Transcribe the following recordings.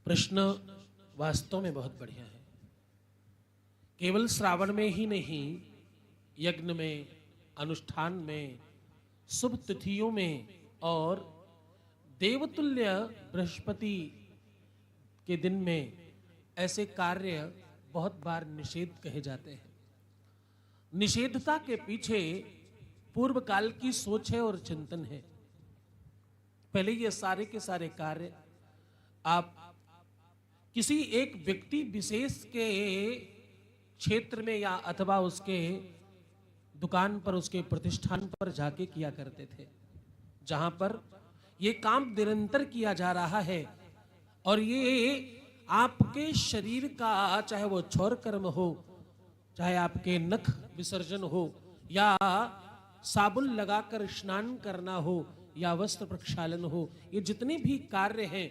प्रश्न वास्तव में बहुत बढ़िया है। केवल श्रावण में ही नहीं, यज्ञ में, अनुष्ठान में, शुभ तिथियों में और देवतुल्य बृहस्पति के दिन में ऐसे कार्य बहुत बार निषेध कहे जाते हैं। निषेधता के पीछे पूर्व काल की सोच है और चिंतन है। पहले ये सारे के सारे कार्य आप किसी एक व्यक्ति विशेष के क्षेत्र में या अथवा उसके दुकान पर, उसके प्रतिष्ठान पर जाके किया करते थे, जहां पर ये काम निरंतर किया जा रहा है और ये आपके शरीर का, चाहे वो क्षौर कर्म हो, चाहे आपके नख विसर्जन हो, या साबुन लगाकर स्नान करना हो, या वस्त्र प्रक्षालन हो, ये जितने भी कार्य हैं,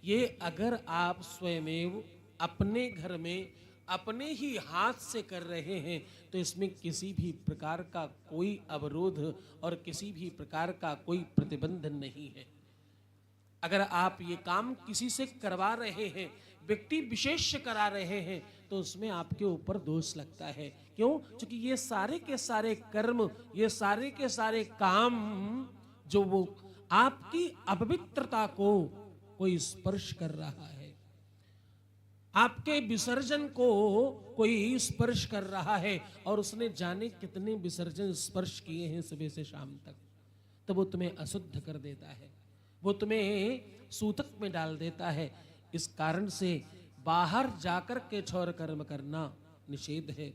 ये अगर आप स्वयमेव अपने घर में अपने ही हाथ से कर रहे हैं तो इसमें किसी भी प्रकार का कोई अवरोध और किसी भी प्रकार का कोई प्रतिबंध नहीं है। अगर आप ये काम किसी से करवा रहे हैं, व्यक्ति विशेष से करा रहे हैं, तो उसमें आपके ऊपर दोष लगता है। क्यों? क्योंकि ये सारे के सारे कर्म, ये सारे के सारे काम जो वो आपकी अपवित्रता को कोई स्पर्श कर रहा है, आपके विसर्जन को कोई स्पर्श कर रहा है, और उसने जाने कितने विसर्जन स्पर्श किए हैं सुबह से शाम तक, तो वो तुम्हें अशुद्ध कर देता है, वो तुम्हें सूतक में डाल देता है। इस कारण से बाहर जाकर के क्षौर कर्म करना निषेध है।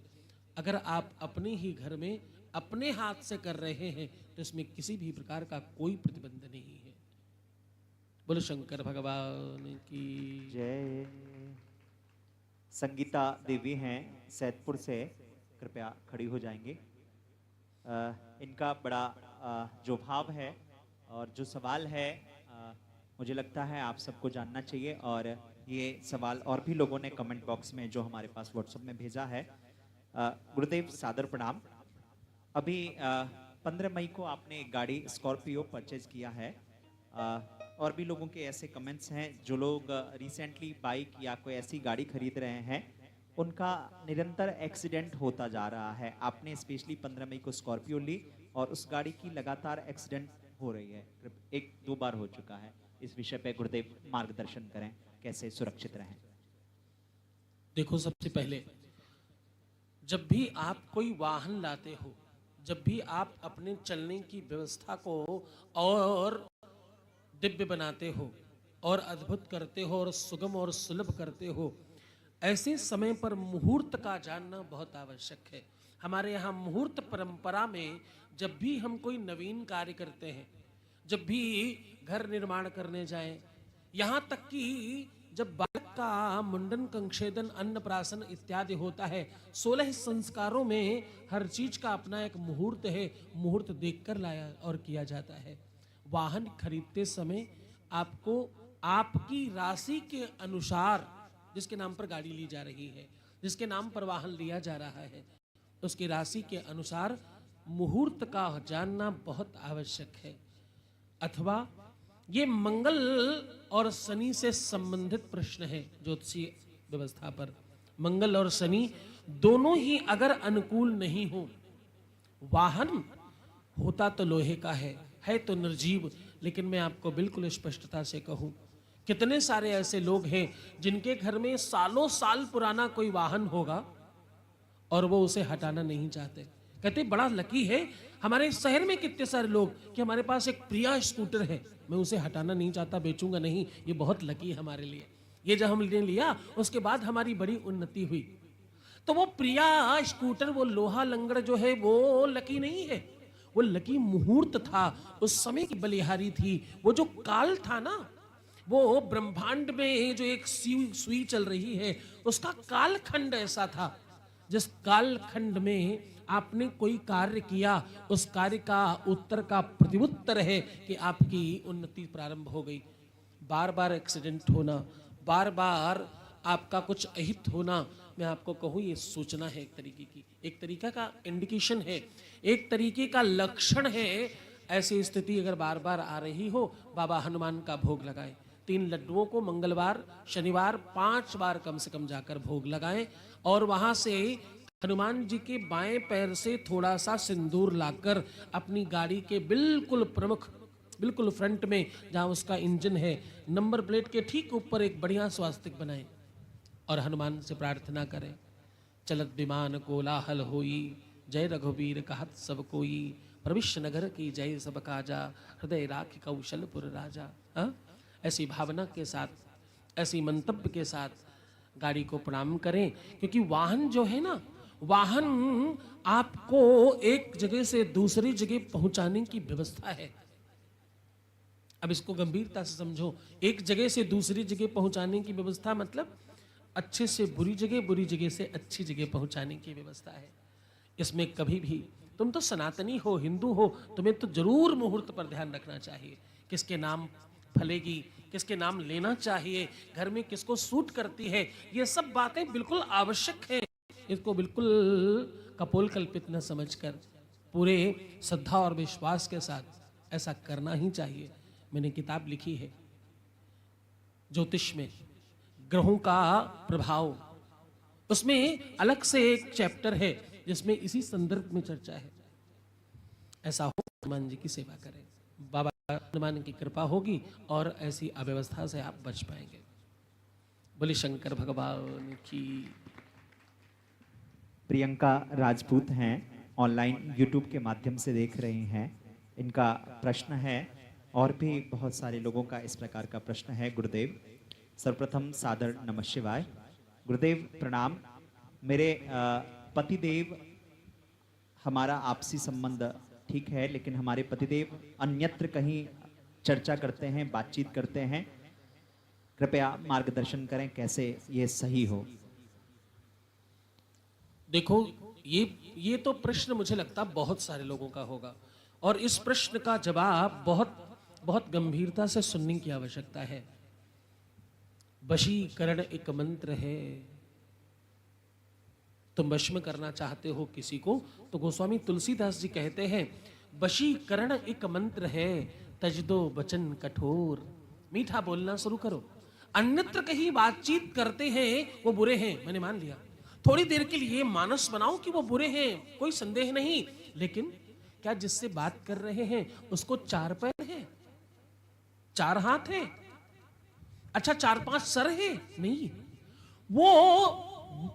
अगर आप अपने ही घर में अपने हाथ से कर रहे हैं तो इसमें किसी भी प्रकार का कोई प्रतिबंध नहीं है। बोलो शंकर भगवान की जय। संगीता देवी हैं सैदपुर से, कृपया खड़ी हो जाएंगे। इनका बड़ा जो भाव है और जो सवाल है, मुझे लगता है आप सबको जानना चाहिए, और ये सवाल और भी लोगों ने कमेंट बॉक्स में जो हमारे पास व्हाट्सएप में भेजा है। गुरुदेव सादर प्रणाम। अभी 15 मई को आपने एक गाड़ी स्कॉर्पियो परचेज किया है, और भी लोगों के ऐसे कमेंट्स हैं जो लोग रिसेंटली बाइक या कोई ऐसी गाड़ी खरीद रहे हैं, उनका निरंतर एक्सीडेंट होता जा रहा है। आपने स्पेशली 15 मई को स्कॉर्पियो ली और उस गाड़ी की लगातार एक्सीडेंट हो रही है, 1-2 बार हो चुका है। इस विषय पे गुरुदेव मार्गदर्शन करें, कैसे सुरक्षित रहें। देखो, सबसे पहले जब भी आप कोई वाहन लाते हो, जब भी आप अपने चलने की व्यवस्था को और दिव्य बनाते हो और अद्भुत करते हो और सुगम और सुलभ करते हो, ऐसे समय पर मुहूर्त का जानना बहुत आवश्यक है। हमारे यहाँ मुहूर्त परंपरा में जब भी हम कोई नवीन कार्य करते हैं, जब भी घर निर्माण करने जाएं, यहाँ तक कि जब बालक का मुंडन, कंक्षेदन, अन्नप्राशन इत्यादि होता है, 16 संस्कारों में हर चीज का अपना एक मुहूर्त है। मुहूर्त देखकर लाया और किया जाता है। वाहन खरीदते समय आपको आपकी राशि के अनुसार, जिसके नाम पर गाड़ी ली जा रही है, जिसके नाम पर वाहन लिया जा रहा है, उसकी राशि के अनुसार मुहूर्त का जानना बहुत आवश्यक है। अथवा ये मंगल और शनि से संबंधित प्रश्न है ज्योतिषीय व्यवस्था पर। मंगल और शनि दोनों ही अगर अनुकूल नहीं हो, वाहन होता तो लोहे का है तो निर्जीव, लेकिन मैं आपको बिल्कुल स्पष्टता से कहूं, कितने सारे ऐसे लोग हैं जिनके घर में सालों साल पुराना कोई वाहन होगा और वो उसे हटाना नहीं चाहते। कहते बड़ा लकी है। हमारे शहर में कितने सारे लोग कि हमारे पास एक प्रिया स्कूटर है, मैं उसे हटाना नहीं चाहता, बेचूंगा नहीं, ये बहुत लकी है हमारे लिए। ये जब हमने लिया उसके बाद हमारी बड़ी उन्नति हुई। तो वो प्रिया स्कूटर, वो लोहा लंगड़ जो है, वो लकी नहीं है, वो लकी मुहूर्त था, उस समय की बलिहारी थी। वो जो काल था ना, वो ब्रह्मांड में जो एक सुई चल रही है, उसका कालखंड ऐसा था, जिस कालखंड में आपने कोई कार्य किया, उस कार्य का उत्तर का प्रत्युत्तर है कि आपकी उन्नति प्रारंभ हो गई। बार बार एक्सीडेंट होना, बार बार आपका कुछ अहित होना, मैं आपको कहूँ ये सूचना है एक तरीके की, एक तरीका का इंडिकेशन है, एक तरीके का लक्षण है। ऐसी स्थिति अगर बार बार आ रही हो, बाबा हनुमान का भोग लगाएं, 3 लड्डुओं को मंगलवार शनिवार 5 बार कम से कम जाकर भोग लगाएं और वहां से हनुमान जी के बाएं पैर से थोड़ा सा सिंदूर लाकर अपनी गाड़ी के बिल्कुल प्रमुख बिल्कुल फ्रंट में जहां उसका इंजन है नंबर प्लेट के ठीक ऊपर एक बढ़िया स्वास्तिक बनाएं और हनुमान से प्रार्थना करें। चलत विमान कोलाहल होई, जय रघुवीर कहत सब कोई, प्रविश्य नगर की जय सब काजा, हृदय राख कौशलपुर राजा। हाँ? ऐसी भावना के साथ, ऐसी मंतव्य के साथ गाड़ी को प्रणाम करें, क्योंकि वाहन जो है ना, वाहन आपको एक जगह से दूसरी जगह पहुंचाने की व्यवस्था है। अब इसको गंभीरता से समझो। एक जगह से दूसरी जगह पहुंचाने की व्यवस्था मतलब अच्छे से बुरी जगह से अच्छी जगह पहुंचाने की व्यवस्था है। इसमें कभी भी तुम तो सनातनी हो, हिंदू हो, तुम्हें तो जरूर मुहूर्त पर ध्यान रखना चाहिए। किसके नाम फलेगी, किसके नाम लेना चाहिए, घर में किसको सूट करती है, ये सब बातें बिल्कुल आवश्यक है। इसको बिल्कुल कपोल कल्पित न समझकर पूरे श्रद्धा और विश्वास के साथ ऐसा करना ही चाहिए। मैंने किताब लिखी है ज्योतिष में ग्रहों का प्रभाव, उसमें अलग से एक चैप्टर है जिसमें इसी संदर्भ में चर्चा है। ऐसा हो हनुमान जी की सेवा करें, बाबा हनुमान की कृपा होगी और ऐसी अव्यवस्था से आप बच पाएंगे। बोले शंकर भगवान की। प्रियंका राजपूत हैं, ऑनलाइन यूट्यूब के माध्यम से देख रही हैं। इनका प्रश्न है, और भी बहुत सारे लोगों का इस प्रकार का प्रश्न है। गुरुदेव, सर्वप्रथम सादर नमः शिवाय। गुरुदेव प्रणाम। मेरे पतिदेव, हमारा आपसी संबंध ठीक है, लेकिन हमारे पतिदेव अन्यत्र कहीं चर्चा करते हैं, बातचीत करते हैं। कृपया मार्गदर्शन करें, कैसे ये सही हो। देखो, ये तो प्रश्न मुझे लगता बहुत सारे लोगों का होगा और इस प्रश्न का जवाब बहुत बहुत गंभीरता से सुनने की आवश्यकता है। वशीकरण एक मंत्र है। तुम वश में करना चाहते हो किसी को, तो गोस्वामी तुलसीदास जी कहते हैं वशीकरण एक मंत्र है, तज दो वचन कठोर। मीठा बोलना शुरू करो। अन्यत्र कहीं बातचीत करते हैं वो बुरे हैं, मैंने मान लिया। थोड़ी देर के लिए मानस बनाओ कि वो बुरे हैं, कोई संदेह नहीं, लेकिन क्या जिससे बात कर रहे हैं उसको 4 पैर हैं, 4 हाथ हैं, अच्छा 4-5 सर है? नहीं, वो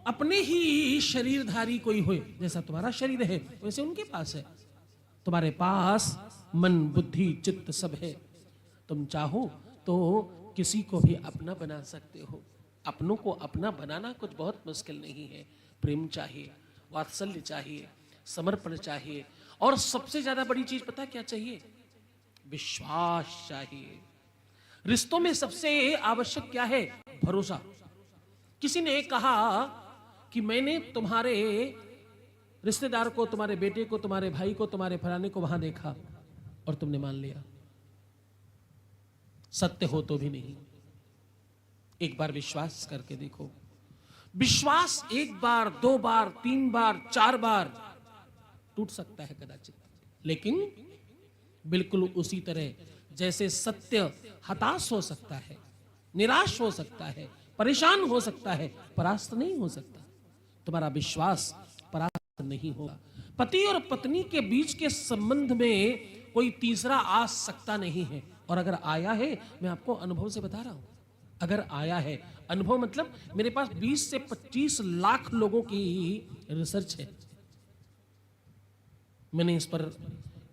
अपने ही शरीरधारी कोई हो, जैसा तुम्हारा शरीर है वैसे उनके पास है। तुम्हारे पास मन बुद्धि चित्त सब है। तुम चाहो तो किसी को भी अपना बना सकते हो। अपनों को अपना बनाना कुछ बहुत मुश्किल नहीं है। प्रेम चाहिए, वात्सल्य चाहिए, समर्पण चाहिए, और सबसे ज्यादा बड़ी चीज पता क्या चाहिए? विश्वास चाहिए। रिश्तों में सबसे आवश्यक क्या है? भरोसा। किसी ने कहा कि मैंने तुम्हारे रिश्तेदार को, तुम्हारे बेटे को, तुम्हारे भाई को, तुम्हारे फलाने को वहां देखा और तुमने मान लिया। सत्य हो तो भी नहीं। एक बार विश्वास करके देखो। विश्वास 1 बार 2 बार 3 बार 4 बार टूट सकता है कदाचित, लेकिन बिल्कुल उसी तरह जैसे सत्य हताश हो सकता है, निराश हो सकता है, परेशान हो सकता है, परास्त नहीं हो सकता। तुम्हारा विश्वास परास्त नहीं होगा। पति और पत्नी के बीच के संबंध में कोई तीसरा आ सकता नहीं है, और अगर आया है, मैं आपको अनुभव से बता रहा हूं, अगर आया है, अनुभव मतलब मेरे पास 20 से 25 लाख लोगों की रिसर्च है। मैंने इस पर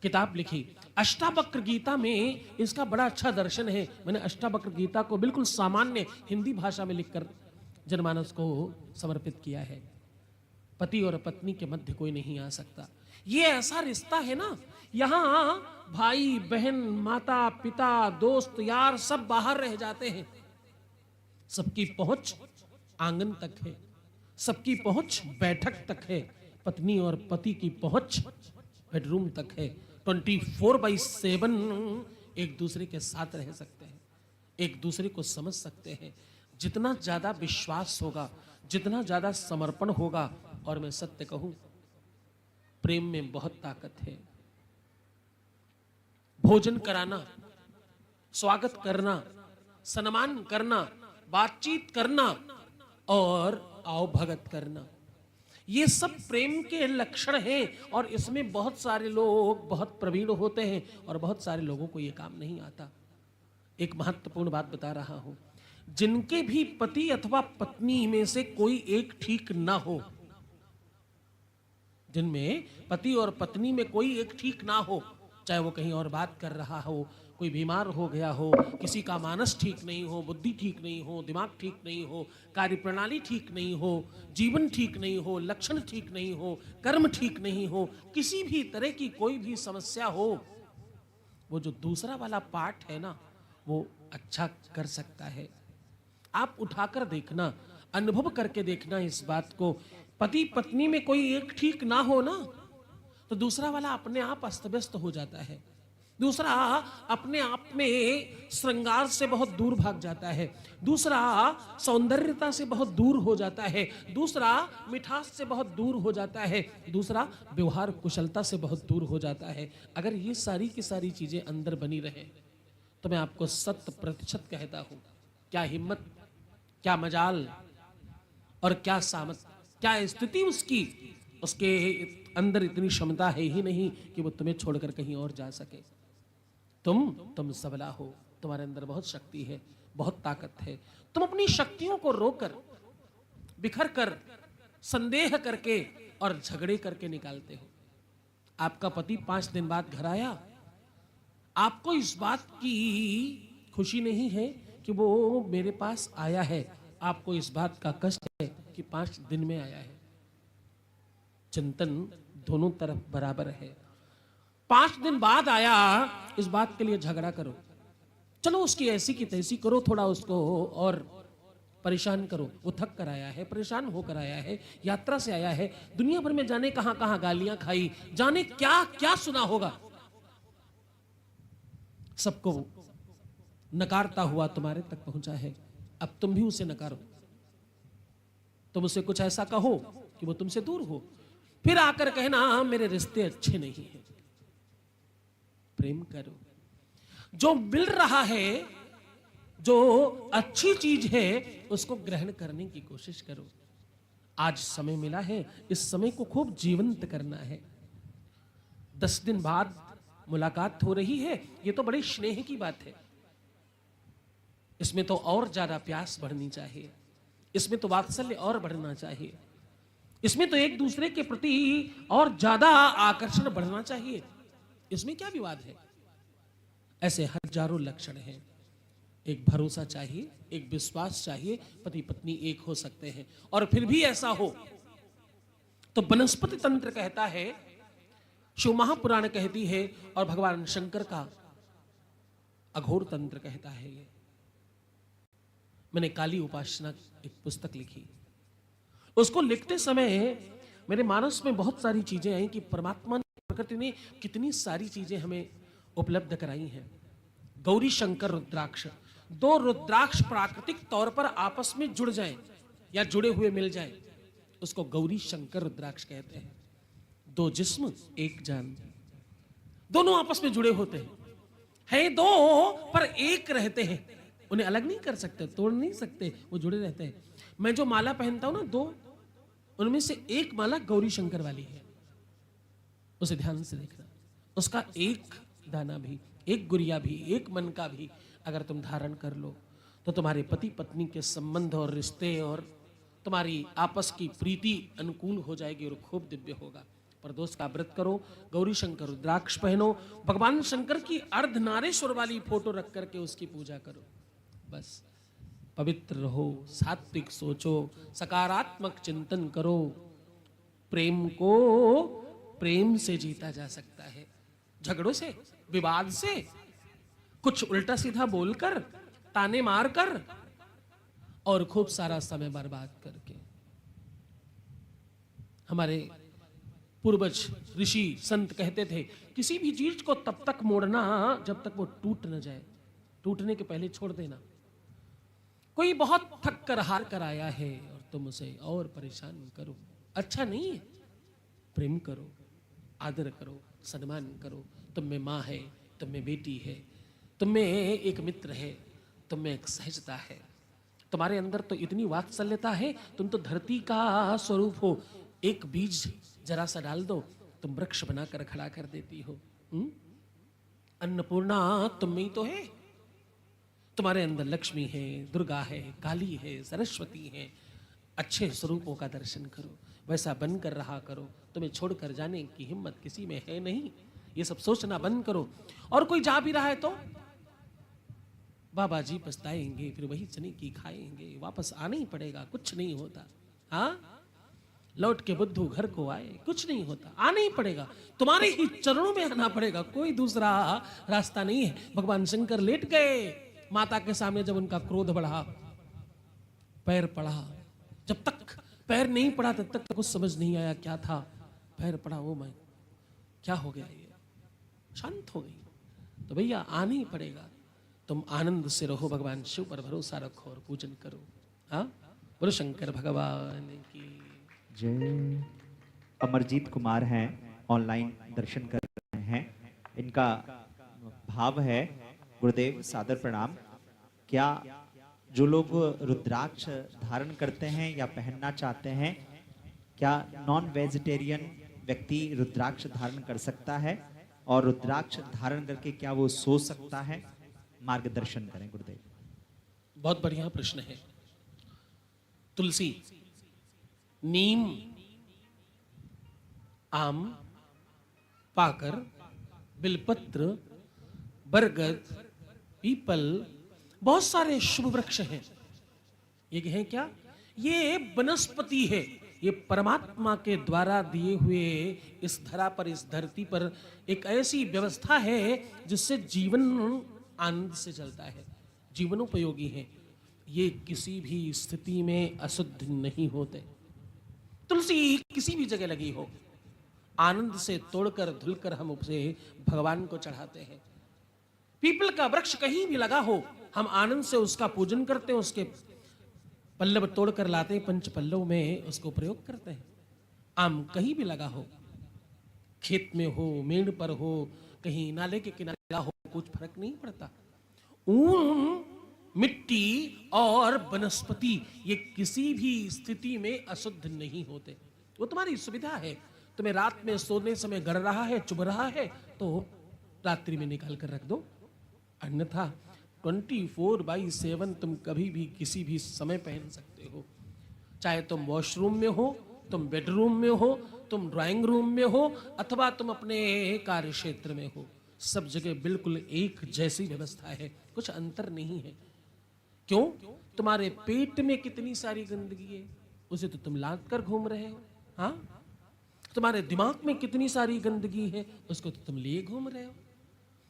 किताब लिखी। अष्टावक्र गीता में इसका बड़ा अच्छा दर्शन है। मैंने अष्टावक्र गीता को बिल्कुल सामान्य हिंदी भाषा में लिखकर जनमानस को समर्पित किया है। पति और पत्नी के मध्य कोई नहीं आ सकता। ये ऐसा रिश्ता है ना, यहां भाई बहन माता पिता दोस्त यार सब बाहर रह जाते हैं। सबकी पहुंच आंगन तक है, सबकी पहुंच बैठक तक है। पत्नी और पति की पहुंच बेडरूम तक है। 24/7 एक दूसरे के साथ रह सकते हैं, एक दूसरे को समझ सकते हैं। जितना ज्यादा विश्वास होगा, जितना ज्यादा समर्पण होगा, और मैं सत्य कहूं, प्रेम में बहुत ताकत है। भोजन कराना, स्वागत करना, सम्मान करना, बातचीत करना और आओ भगत करना, ये सब प्रेम के लक्षण हैं। और इसमें बहुत सारे लोग बहुत प्रवीण होते हैं और बहुत सारे लोगों को ये काम नहीं आता। एक महत्वपूर्ण बात बता रहा हूं, जिनके भी पति अथवा पत्नी में से कोई एक ठीक ना हो, जिनमें पति और पत्नी में कोई एक ठीक ना हो, चाहे वो कहीं और बात कर रहा हो, कोई बीमार हो गया हो, किसी का मानस ठीक नहीं हो, बुद्धि ठीक नहीं हो, दिमाग ठीक नहीं हो, कार्यप्रणाली ठीक नहीं हो, जीवन ठीक नहीं हो, लक्षण ठीक नहीं हो, कर्म ठीक नहीं हो, किसी भी तरह की कोई भी समस्या हो, वो जो दूसरा वाला पार्ट है ना, वो अच्छा कर सकता है। आप उठाकर देखना, अनुभव करके देखना इस बात को। पति पत्नी में कोई एक ठीक ना हो ना, तो दूसरा वाला अपने आप अस्त व्यस्त हो जाता है। दूसरा अपने आप में श्रृंगार से बहुत दूर भाग जाता है, दूसरा सौंदर्यता से बहुत दूर हो जाता है, दूसरा मिठास से बहुत दूर हो जाता है, दूसरा व्यवहार कुशलता से बहुत दूर हो जाता है। अगर ये सारी की सारी चीजें अंदर बनी रहे तो मैं आपको 100% कहता हूं, क्या हिम्मत, क्या मजाल और क्या सामत, क्या स्थिति उसकी, उसके अंदर इतनी क्षमता है ही नहीं कि वो तुम्हें छोड़कर कहीं और जा सके। तुम सबला हो, तुम्हारे अंदर बहुत शक्ति है, बहुत ताकत है। तुम अपनी शक्तियों को रोकर, बिखर कर, संदेह करके और झगड़े करके निकालते हो। आपका पति 5 दिन बाद घर आया, आपको इस बात की खुशी नहीं है कि वो मेरे पास आया है, आपको इस बात का कष्ट है कि 5 दिन में आया है। चिंतन दोनों तरफ बराबर है। 5 दिन बाद आया, इस बात के लिए झगड़ा करो, चलो उसकी ऐसी की तैसी करो, थोड़ा उसको और परेशान करो। वो थक कर आया है, परेशान होकर आया है, यात्रा से आया है, दुनिया भर में जाने कहां कहां गालियां खाई, जाने क्या क्या सुना होगा, सबको नकारता हुआ तुम्हारे तक पहुंचा है। अब तुम भी उसे नकारो, तुम उसे कुछ ऐसा कहो कि वो तुमसे दूर हो, फिर आकर कहना मेरे रिश्ते अच्छे नहीं हैं। प्रेम करो, जो मिल रहा है, जो अच्छी चीज है, उसको ग्रहण करने की कोशिश करो। आज समय मिला है, इस समय को खूब जीवंत करना है। 10 दिन बाद मुलाकात हो रही है, ये तो बड़े स्नेह की बात है। इसमें तो और ज्यादा प्यास बढ़नी चाहिए, इसमें तो वात्सल्य और बढ़ना चाहिए, इसमें तो एक दूसरे के प्रति और ज्यादा आकर्षण बढ़ना चाहिए। इसमें क्या विवाद है? ऐसे हजारों लक्षण हैं। एक भरोसा चाहिए, एक विश्वास चाहिए, पति पत्नी एक हो सकते हैं। और फिर भी ऐसा हो तो वनस्पति तंत्र कहता है, शिव महापुराण कहती है, और भगवान शंकर का अघोर तंत्र कहता है। ये मैंने काली उपासना एक पुस्तक लिखी, उसको लिखते समय मेरे मानस में बहुत सारी चीजें आई कि परमात्मा ने, प्रकृति ने कितनी सारी चीजें हमें उपलब्ध कराई हैं। गौरी शंकर रुद्राक्ष, 2 रुद्राक्ष प्राकृतिक तौर पर आपस में जुड़ जाएं या जुड़े हुए मिल जाएं, उसको गौरी शंकर रुद्राक्ष कहते हैं। 2 जिस्म एक जान, दोनों आपस में जुड़े होते हैं 2 पर एक रहते हैं, उन्हें अलग नहीं कर सकते, तोड़ नहीं सकते, वो जुड़े रहते हैं। मैं जो माला पहनता हूं ना, 2 उनमें से एक माला गौरी शंकर वाली है, उसे ध्यान से देखना। उसका एक दाना भी, एक गुड़िया भी, एक मन का भी अगर तुम धारण कर लो तो तुम्हारे पति पत्नी के संबंध और रिश्ते और तुम्हारी आपस की प्रीति अनुकूल हो जाएगी और खूब दिव्य होगा। प्रदोष का व्रत करो, गौरी शंकर रुद्राक्ष पहनो, भगवान शंकर की अर्धनारेश्वर वाली फोटो रख करके उसकी पूजा करो। बस पवित्र रहो, सात्विक सोचो, सकारात्मक चिंतन करो। प्रेम को प्रेम से जीता जा सकता है, झगड़ों से, विवाद से, कुछ उल्टा सीधा बोलकर, ताने मारकर और खूब सारा समय बर्बाद करके। हमारे पूर्वज ऋषि संत कहते थे, किसी भी चीज को तब तक मोड़ना जब तक वो टूट न जाए, टूटने के पहले छोड़ देना। कोई बहुत थक कर हार कर आया है और तुम उसे और परेशान करो, अच्छा नहीं है। प्रेम करो, आदर करो, सम्मान करो। तुम में माँ है, तुम में बेटी है, तुम में एक मित्र है, तुम में एक सहजता है, तुम्हारे अंदर तो इतनी वात्सल्यता है, तुम तो धरती का स्वरूप हो। एक बीज जरा सा डाल दो, तुम वृक्ष बनाकर खड़ा कर देती हो। अन्नपूर्णा तुम में ही तो है। तुम्हारे अंदर लक्ष्मी है, दुर्गा है, काली है, सरस्वती है। अच्छे स्वरूपों का दर्शन करो, वैसा बनकर रहा करो। तुम्हें छोड़कर जाने की हिम्मत किसी में है नहीं। ये सब सोचना बंद करो। और कोई जा भी रहा है तो बाबा जी पछताएंगे, फिर वही चने की खाएंगे, वापस आना ही पड़ेगा, कुछ नहीं होता। हाँ, लौट के बुद्धू घर को आए, कुछ नहीं होता, आना ही पड़ेगा, तुम्हारे ही चरणों में आना पड़ेगा, कोई दूसरा रास्ता नहीं है। भगवान शंकर लेट गए माता के सामने, जब उनका क्रोध बढ़ा, पैर पड़ा। जब तक पैर नहीं पड़ा तब तक कुछ समझ नहीं आया क्या था। पैर पड़ा, वो मैं क्या हो गया, ये शांत हो गई। तो भैया आना ही पड़ेगा। तुम आनंद से रहो, भगवान शिव पर भरोसा रखो और पूजन करो। हाँ, बोलो शंकर भगवान की जय। अमरजीत कुमार हैं, ऑनलाइन दर्शन कर रहे हैं। इनका भाव है, गुरुदेव सादर प्रणाम। क्या जो लोग रुद्राक्ष धारण करते हैं या पहनना चाहते हैं, क्या नॉन वेजिटेरियन व्यक्ति रुद्राक्ष धारण कर सकता है? और रुद्राक्ष धारण करके क्या वो सो सकता है? मार्गदर्शन करें गुरुदेव। बहुत बढ़िया प्रश्न है। तुलसी, नीम, आम, पाकर, बिलपत्र, बरगद, पीपल, बहुत सारे शुभ वृक्ष हैं। ये हैं क्या? ये वनस्पति है। ये परमात्मा के द्वारा दिए हुए इस धरा पर, इस धरती पर एक ऐसी व्यवस्था है जिससे जीवन आनंद से चलता है, जीवनोपयोगी है। ये किसी भी स्थिति में अशुद्ध नहीं होते। तुलसी किसी भी जगह लगी हो, आनंद से तोड़कर धुलकर हम उसे भगवान को चढ़ाते हैं। पीपल का वृक्ष कहीं भी लगा हो, हम आनंद से उसका पूजन करते हैं, उसके पल्लव तोड़कर लाते हैं, पंच पल्लव में उसको प्रयोग करते हैं। आम कहीं भी लगा हो, खेत में हो, मेड़ पर हो, कहीं नाले के किनारे हो, कुछ फर्क नहीं पड़ता। ऊन, मिट्टी और वनस्पति ये किसी भी स्थिति में अशुद्ध नहीं होते। वो तुम्हारी सुविधा है। तुम्हें रात में सोने समय गड़ रहा है, चुभ रहा है, तो रात्रि में निकाल कर रख दो। अन्यथा 24/7 तुम कभी भी किसी भी समय पहन सकते हो। चाहे तुम वॉशरूम में हो, तुम बेडरूम में हो, तुम ड्राइंग रूम में हो, अथवा तुम अपने कार्य क्षेत्र में हो, सब जगह बिल्कुल एक जैसी व्यवस्था है, कुछ अंतर नहीं है। क्यों? तुम्हारे पेट में कितनी सारी गंदगी है, उसे तो तुम लाद कर घूम रहे हो। हाँ, तुम्हारे दिमाग में कितनी सारी गंदगी है, उसको तो तुम लिए घूम रहे हो।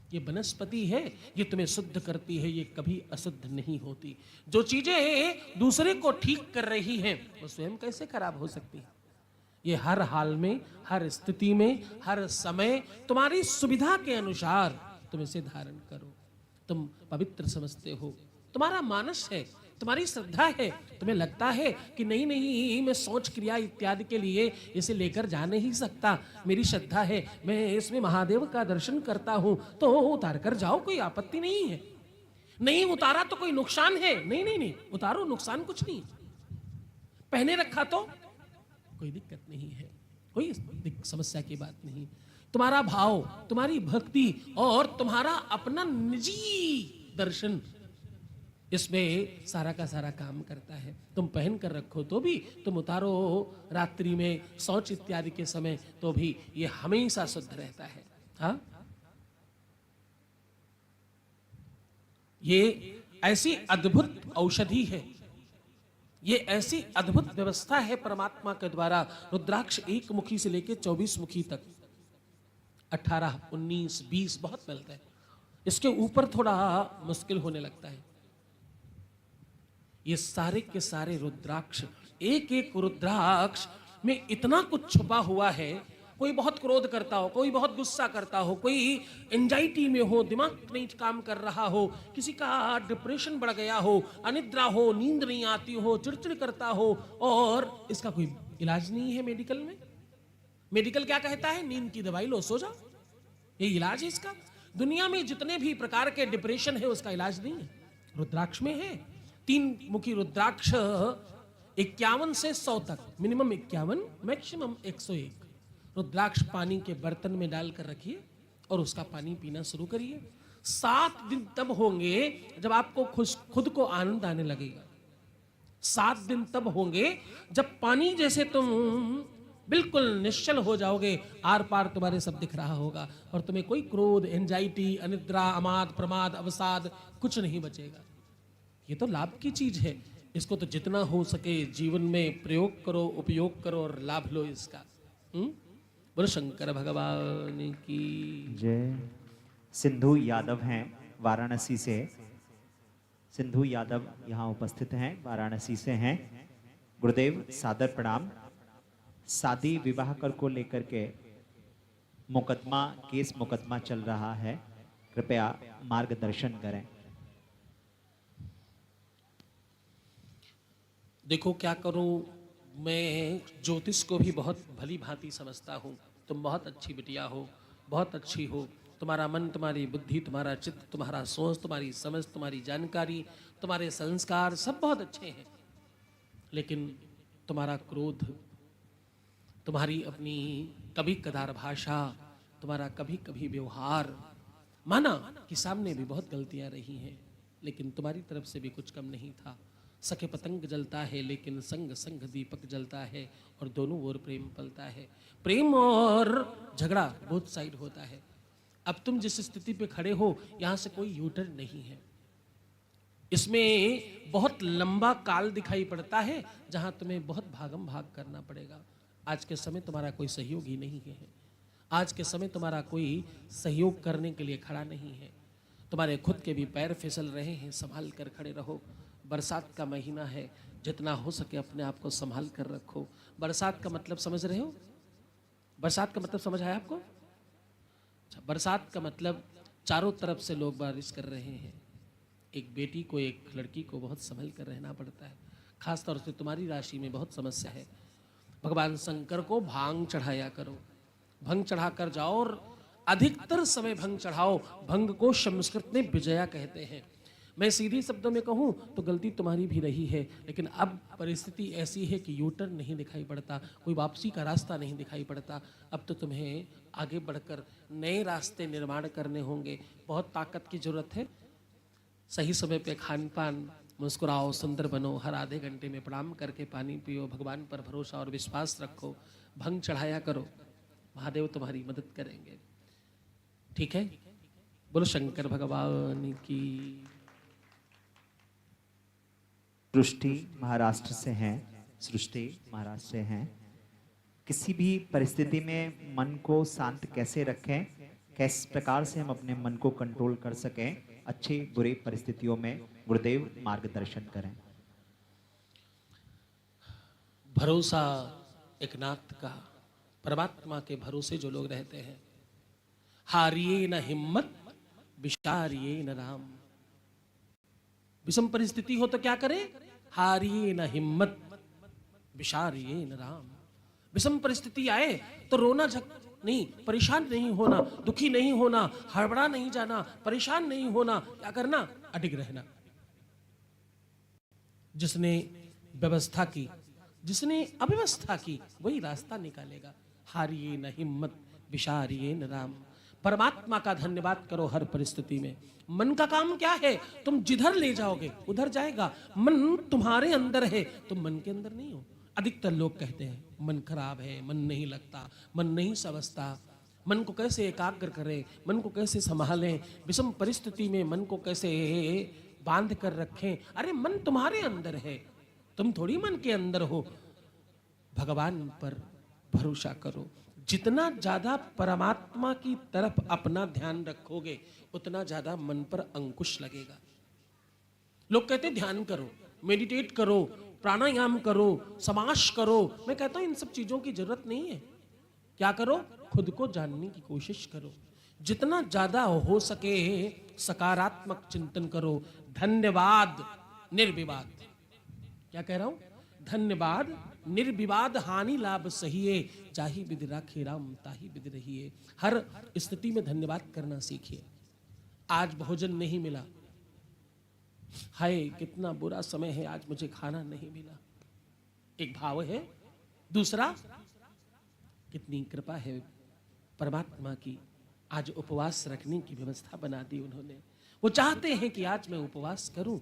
ये वनस्पति है, ये तुम्हें शुद्ध करती है, ये कभी अशुद्ध नहीं होती। जो चीजें दूसरे को ठीक कर रही हैं, वो स्वयं कैसे खराब हो सकती है? ये हर हाल में, हर स्थिति में, हर समय तुम्हारी सुविधा के अनुसार तुम इसे धारण करो। तुम पवित्र समझते हो, तुम्हारा मानस है, तुम्हारी श्रद्धा है, तुम्हें लगता है कि नहीं नहीं मैं शौच क्रिया इत्यादि के लिए इसे लेकर जा नहीं सकता, मेरी श्रद्धा है, मैं इसमें महादेव का दर्शन करता हूं, तो उतार कर जाओ, कोई आपत्ति नहीं है। नहीं उतारा तो कोई नुकसान है? नहीं नहीं नहीं, उतारो, नुकसान कुछ नहीं। पहने रखा तो कोई दिक्कत नहीं है, कोई समस्या की बात नहीं। तुम्हारा भाव, तुम्हारी भक्ति और तुम्हारा अपना निजी दर्शन, इसमें सारा का सारा काम करता है। तुम पहन कर रखो तो भी, तुम उतारो रात्रि में शौच इत्यादि के समय तो भी ये हमेशा शुद्ध रहता है। हाँ, ये ऐसी अद्भुत औषधि है, ये ऐसी अद्भुत व्यवस्था है परमात्मा के द्वारा। रुद्राक्ष 1 मुखी से लेकर 24 मुखी तक, 18, 19, 20 बहुत मिलता है। इसके ऊपर थोड़ा मुश्किल होने लगता है। ये सारे के सारे रुद्राक्ष, एक एक रुद्राक्ष में इतना कुछ छुपा हुआ है। कोई बहुत क्रोध करता हो, कोई बहुत गुस्सा करता हो, कोई एंजाइटी में हो, दिमाग नहीं काम कर रहा हो, किसी का डिप्रेशन बढ़ गया हो, अनिद्रा हो, नींद नहीं आती हो, चिड़चिड़ करता हो, और इसका कोई इलाज नहीं है मेडिकल में। मेडिकल क्या कहता है? नींद की दवाई लो, सो जाओ, ये इलाज है इसका। दुनिया में जितने भी प्रकार के डिप्रेशन है उसका इलाज नहीं है। रुद्राक्ष में है। 3 मुखी रुद्राक्ष 51 से 100 तक, मिनिमम 51, मैक्सिमम 101 रुद्राक्ष पानी के बर्तन में डालकर रखिए और उसका पानी पीना शुरू करिए। 7 दिन तब होंगे जब आपको खुद को आनंद आने लगेगा। 7 दिन तब होंगे जब पानी जैसे तुम बिल्कुल निश्चल हो जाओगे, आर पार तुम्हारे सब दिख रहा होगा और तुम्हें कोई क्रोध, एंजाइटी, अनिद्रा, अमाद, प्रमाद, अवसाद कुछ नहीं बचेगा। ये तो लाभ की चीज है, इसको तो जितना हो सके जीवन में प्रयोग करो, उपयोग करो और लाभ लो इसका। बोलो शंकर भगवान की जय। सिंधु यादव हैं वाराणसी से। सिंधु यादव यहाँ उपस्थित हैं, वाराणसी से हैं। गुरुदेव सादर प्रणाम। शादी विवाह कर को लेकर के केस मुकदमा चल रहा है, कृपया मार्गदर्शन करें। देखो क्या करूं, मैं ज्योतिष को भी बहुत भली भांति समझता हूँ। तुम बहुत अच्छी बिटिया हो, बहुत अच्छी हो। तुम्हारा मन, तुम्हारी बुद्धि, तुम्हारा चित्त, तुम्हारा सोच, तुम्हारी समझ, तुम्हारी जानकारी, तुम्हारे संस्कार सब बहुत अच्छे हैं। लेकिन तुम्हारा क्रोध, तुम्हारी अपनी कभी कदार भाषा, तुम्हारा कभी कभी व्यवहार, माना कि सामने भी बहुत गलतियां रही हैं, लेकिन तुम्हारी तरफ से भी कुछ कम नहीं था। सखे पतंग जलता है लेकिन संग संग दीपक जलता है और दोनों ओर प्रेम पलता है। प्रेम और झगड़ा बोथ साइड होता है। अब तुम जिस स्थिति पे खड़े हो, यहां से कोई यूटर्न नहीं है। इसमें बहुत लंबा काल दिखाई पड़ता है जहां तुम्हें बहुत भागम भाग करना पड़ेगा। आज के समय तुम्हारा कोई सहयोगी नहीं है। आज के समय तुम्हारा कोई सहयोग करने के लिए खड़ा नहीं है। तुम्हारे खुद के भी पैर फिसल रहे हैं, संभाल कर खड़े रहो। बरसात का महीना है, जितना हो सके अपने आप को संभाल कर रखो। बरसात का मतलब समझ रहे हो? बरसात का मतलब समझ आया आपको? अच्छा, बरसात का मतलब चारों तरफ से लोग बारिश कर रहे हैं। एक बेटी को, एक लड़की को बहुत संभल कर रहना पड़ता है। खास तौर से तुम्हारी राशि में बहुत समस्या है। भगवान शंकर को भांग चढ़ाया करो, भंग चढ़ाकर जाओ और अधिकतर समय भंग चढ़ाओ। भंग को संस्कृत में विजया कहते हैं। मैं सीधी शब्दों में कहूं तो गलती तुम्हारी भी रही है, लेकिन अब परिस्थिति ऐसी है कि यूटर्न नहीं दिखाई पड़ता, कोई वापसी का रास्ता नहीं दिखाई पड़ता। अब तो तुम्हें आगे बढ़कर नए रास्ते निर्माण करने होंगे। बहुत ताकत की जरूरत है। सही समय पे खान पान, मुस्कुराओ, सुंदर बनो, हर आधे घंटे में प्रणाम करके पानी पियो, भगवान पर भरोसा और विश्वास रखो, भंग चढ़ाया करो, महादेव तुम्हारी मदद करेंगे। ठीक है? बोलो शंकर भगवान की। सृष्टि महाराष्ट्र से हैं। सृष्टि महाराष्ट्र से हैं। किसी भी परिस्थिति में मन को शांत कैसे रखें, किस प्रकार से हम अपने मन को कंट्रोल कर सकें अच्छी बुरी परिस्थितियों में, गुरुदेव मार्गदर्शन करें। भरोसा एक नाथ का, परमात्मा के भरोसे जो लोग रहते हैं, हारिए न हिम्मत, विचारिए न राम। विषम परिस्थिति हो तो क्या करें? हारिए न हिम्मत, विचारिए न राम। विषम परिस्थिति आए तो रोना नहीं, परेशान नहीं होना, दुखी नहीं होना, हड़बड़ा नहीं जाना, परेशान नहीं होना। क्या करना? अडिग रहना। जिसने व्यवस्था की, जिसने अव्यवस्था की, वही रास्ता निकालेगा। हारिए न हिम्मत, विचारिए न राम। परमात्मा का धन्यवाद करो हर परिस्थिति में। मन का काम क्या है? तुम जिधर ले जाओगे उधर जाएगा। मन तुम्हारे अंदर है, तुम मन के अंदर नहीं हो। अधिकतर लोग कहते हैं मन खराब है, मन नहीं लगता, मन नहीं समझता, मन को कैसे एकाग्र करें, मन को कैसे संभालें, विषम परिस्थिति में मन को कैसे बांध कर रखें। अरे मन तुम्हारे अंदर है, तुम थोड़ी मन के अंदर हो। भगवान पर भरोसा करो। जितना ज्यादा परमात्मा की तरफ अपना ध्यान रखोगे, उतना ज्यादा मन पर अंकुश लगेगा। लोग कहते हैं ध्यान करो, मेडिटेट करो, प्राणायाम करो, समास करो। मैं कहता हूं इन सब चीजों की जरूरत नहीं है। क्या करो? खुद को जानने की कोशिश करो। जितना ज्यादा हो सके सकारात्मक चिंतन करो। धन्यवाद निर्विवाद। क्या कह रहा हूं? धन्यवाद निर्विवाद, हानि लाभ सहिए, जाहि विधि राखे राम ताहि विधि रहिए। हर स्थिति में धन्यवाद करना सीखिए। आज भोजन नहीं मिला हाय कितना बुरा समय है, आज मुझे खाना नहीं मिला, एक भाव है। दूसरा, कितनी कृपा है परमात्मा की, आज उपवास रखने की व्यवस्था बना दी उन्होंने। वो चाहते हैं कि आज मैं उपवास करूं।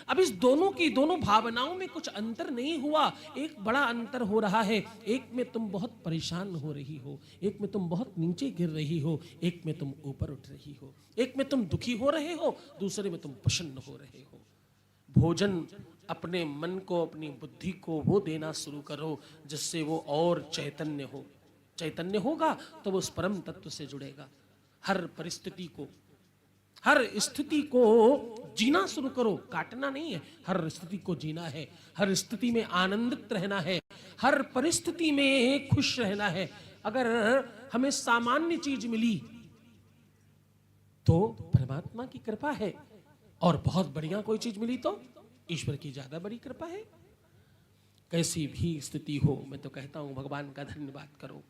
अब इस दोनों भावनाओं में कुछ अंतर नहीं हुआ, एक बड़ा अंतर हो रहा है। एक में तुम बहुत परेशान हो रही हो, एक में तुम बहुत नीचे गिर रही हो, एक में तुम ऊपर उठ रही हो, एक में तुम दुखी हो रहे हो, दूसरे में तुम प्रसन्न हो रहे हो। भोजन अपने मन को, अपनी बुद्धि को वो देना शुरू करो जिससे वो और चैतन्य हो। चैतन्य होगा तो वो उस परम तत्व से जुड़ेगा। हर परिस्थिति को, हर स्थिति को जीना शुरू करो, काटना नहीं है, हर स्थिति को जीना है, हर स्थिति में आनंदित रहना है, हर परिस्थिति में खुश रहना है। अगर हमें सामान्य चीज मिली तो परमात्मा की कृपा है, और बहुत बढ़िया कोई चीज मिली तो ईश्वर की ज्यादा बड़ी कृपा है। कैसी भी स्थिति हो, मैं तो कहता हूं भगवान का धन्यवाद करो,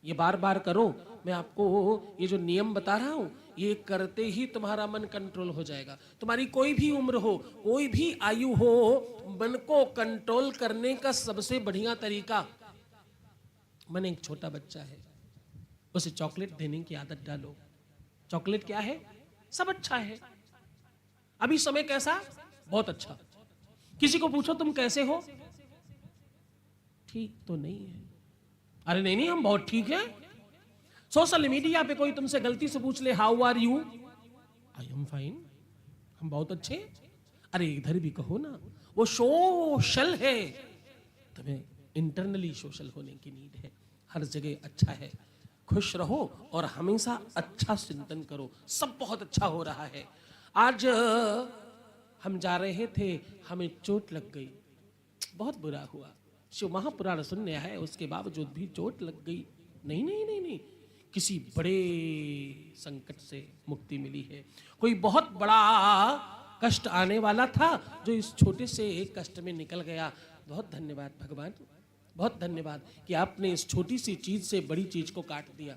ये बार बार करो। मैं आपको ये जो नियम बता रहा हूं, ये करते ही तुम्हारा मन कंट्रोल हो जाएगा। तुम्हारी कोई भी उम्र हो, कोई भी आयु हो, मन को कंट्रोल करने का सबसे बढ़िया तरीका, मन एक छोटा बच्चा है, उसे चॉकलेट देने की आदत डालो। चॉकलेट क्या है? सब अच्छा है। अभी समय कैसा? बहुत अच्छा। किसी को पूछो तुम कैसे हो? ठीक तो नहीं है। अरे नहीं नहीं, हम बहुत ठीक हैं। सोशल मीडिया पे कोई तुमसे गलती से पूछ ले how are you, I am fine, हम बहुत अच्छे। अरे इधर भी कहो ना, वो सोशल है। तुम्हें इंटरनली सोशल होने की नीड है। हर जगह अच्छा है, खुश रहो और हमेशा अच्छा चिंतन करो। सब बहुत अच्छा हो रहा है। आज हम जा रहे थे, हमें चोट लग गई, बहुत बुरा हुआ। शिव महापुराण सुनने आए, उसके बावजूद भी चोट लग गई। नहीं नहीं नहीं नहीं, किसी बड़े संकट से मुक्ति मिली है। कोई बहुत बड़ा कष्ट आने वाला था, जो इस छोटे से एक कष्ट में निकल गया। बहुत धन्यवाद भगवान, बहुत धन्यवाद कि आपने इस छोटी सी चीज से बड़ी चीज को काट दिया।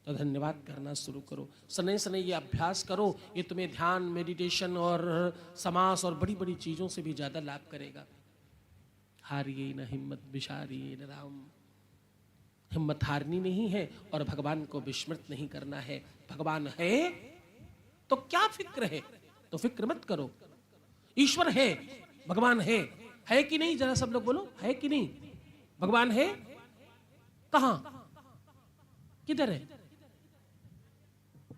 तो धन्यवाद करना शुरू करो, सने सने ये अभ्यास करो। ये तुम्हें ध्यान, मेडिटेशन और समास और बड़ी बड़ी चीजों से भी ज्यादा लाभ करेगा। हारिए न हिम्मत विशारिए न राम, हिम्मत हारनी नहीं है और भगवान को विस्मृत नहीं करना है। भगवान है तो क्या फिक्र है, तो फिक्र मत करो। ईश्वर है, भगवान है कि नहीं? जरा सब लोग बोलो, है कि नहीं? भगवान है कहां, किधर है,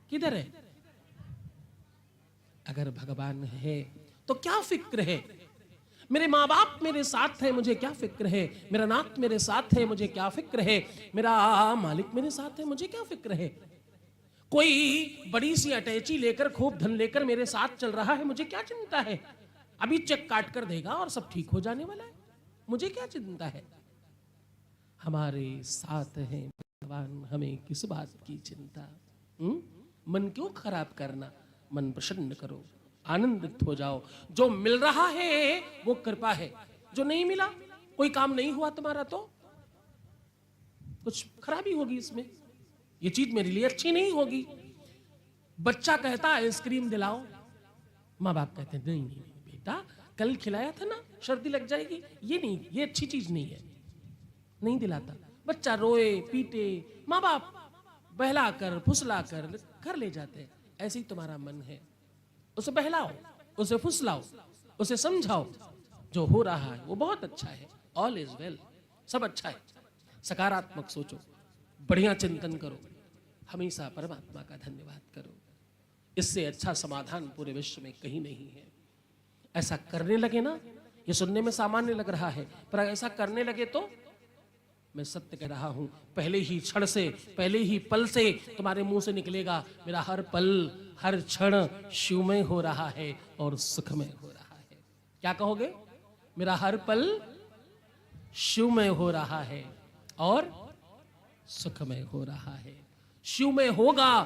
किधर है? अगर भगवान है तो क्या फिक्र है? मेरे माँ बाप मेरे साथ है, मुझे क्या फिक्र है? मेरा नाथ मेरे साथ है, मुझे क्या फिक्र है? मेरा मालिक मेरे साथ है, मुझे क्या फिक्र है? कोई बड़ी सी अटैची लेकर, खूब धन लेकर मेरे साथ चल रहा है, मुझे क्या चिंता है? अभी चेक काट कर देगा और सब ठीक हो जाने वाला है, मुझे क्या चिंता है? हमारे साथ है भगवान, हमें किस बात की चिंता? मन क्यों खराब करना, मन प्रसन्न करो, आनंदित हो जाओ। जो मिल रहा है वो कृपा है, जो नहीं मिला, कोई काम नहीं हुआ तुम्हारा, तो कुछ खराबी होगी इसमें। ये चीज मेरे लिए अच्छी नहीं होगी। बच्चा कहता आइसक्रीम दिलाओ, माँ बाप कहते हैं नहीं नहीं नहीं बेटा, कल खिलाया था ना, सर्दी लग जाएगी, ये नहीं, ये अच्छी चीज नहीं है, नहीं दिलाता। बच्चा रोए पीटे, माँ बाप बहला कर फुसला कर घर ले जाते हैं। ऐसे ही तुम्हारा मन है, उसे बहलाओ, उसे फुसलाओ, उसे समझाओ, जो हो रहा है वो बहुत अच्छा है, ऑल इज वेल, सब अच्छा है। सकारात्मक सोचो, बढ़िया चिंतन करो, हमेशा परमात्मा का धन्यवाद करो। इससे अच्छा समाधान पूरे विश्व में कहीं नहीं है। ऐसा करने लगे ना, ये सुनने में सामान्य लग रहा है, पर ऐसा करने लगे तो मैं सत्य कह रहा हूं, पहले ही क्षण से, पहले ही पल से तुम्हारे मुंह से निकलेगा, मेरा हर पल हर क्षण शिवमय हो रहा है और सुखमय हो रहा है। क्या कहोगे? मेरा हर पल शिवमय हो रहा है और सुखमय हो रहा है। शिवमय होगा